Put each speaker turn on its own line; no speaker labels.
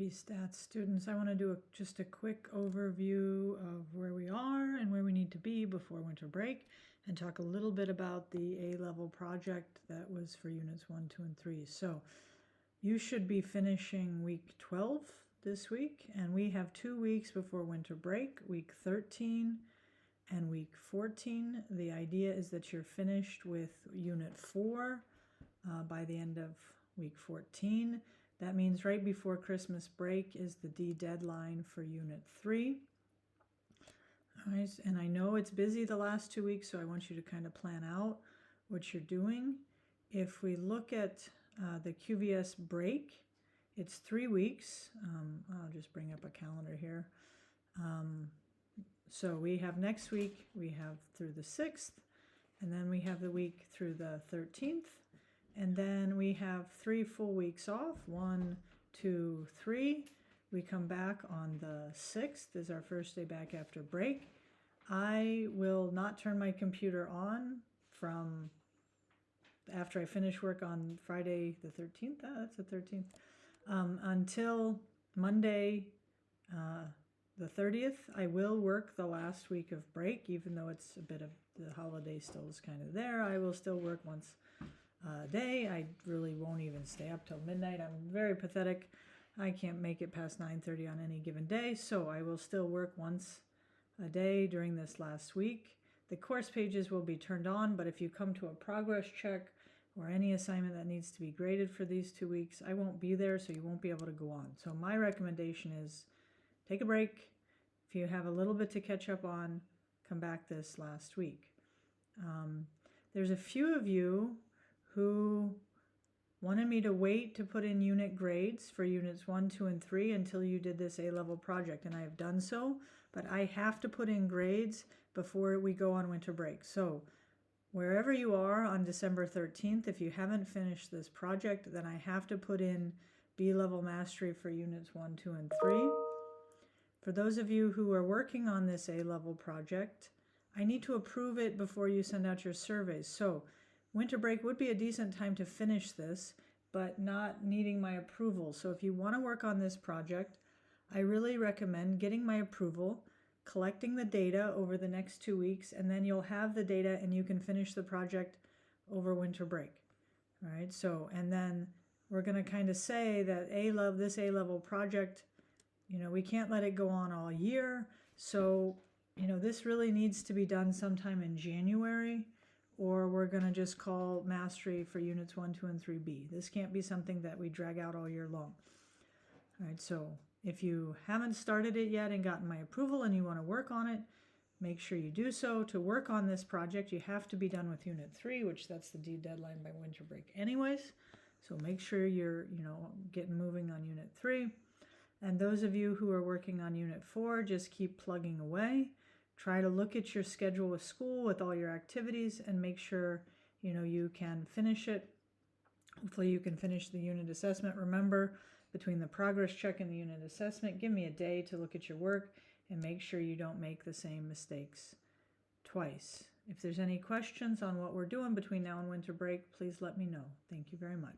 AP Stats students, I want to do just a quick overview of where we are and where we need to be before winter break, and talk a little bit about the A-level project that was for units 1, 2, and 3. So you should be finishing week 12 this week, and we have 2 weeks before winter break, week 13 and week 14. The idea is that you're finished with unit 4 by the end of week 14. That means right before Christmas break is the D deadline for Unit 3. All right, and I know it's busy the last 2 weeks, so I want you to kind of plan out what you're doing. If we look at the QVS break, it's 3 weeks. I'll just bring up a calendar here. So we have next week, we have through the 6th, and then we have the week through the 13th. And then we have 3 full weeks off, 1, 2, 3. We come back on the 6th is our first day back after break. I will not turn my computer on from after I finish work on Friday the 13th, that's the 13th, until Monday the 30th. I will work the last week of break, even though it's a bit of the holiday still is kind of there. I will still work once day. I really won't even stay up till midnight. I'm very pathetic. I can't make it past 9:30 on any given day, so I will still work once a day during this last week. The course pages will be turned on, but if you come to a progress check or any assignment that needs to be graded for these 2 weeks, I won't be there, so you won't be able to go on. So my recommendation is take a break. If you have a little bit to catch up on, come back this last week. There's a few of you who wanted me to wait to put in unit grades for units 1, 2, and 3 until you did this A-level project, and I have done so, but I have to put in grades before we go on winter break. So wherever you are on December 13th, if you haven't finished this project, then I have to put in B-level mastery for units 1, 2, and 3. For those of you who are working on this A-level project, I need to approve it before you send out your surveys. So winter break would be a decent time to finish this, but not needing my approval. So if you want to work on this project, I really recommend getting my approval, collecting the data over the next 2 weeks, and then you'll have the data and you can finish the project over winter break. All right, so, and then we're going to kind of say that this A-level project, we can't let it go on all year. So, this really needs to be done sometime in January, or we're going to just call mastery for units 1, 2, and 3B. This can't be something that we drag out all year long. All right, so if you haven't started it yet and gotten my approval and you want to work on it, make sure you do so. To work on this project, you have to be done with unit 3, which that's the D deadline by winter break anyways. So make sure you're, getting moving on unit 3. And those of you who are working on unit 4, just keep plugging away. Try to look at your schedule with school with all your activities and make sure, you can finish it. Hopefully you can finish the unit assessment. Remember, between the progress check and the unit assessment, give me a day to look at your work and make sure you don't make the same mistakes twice. If there's any questions on what we're doing between now and winter break, please let me know. Thank you very much.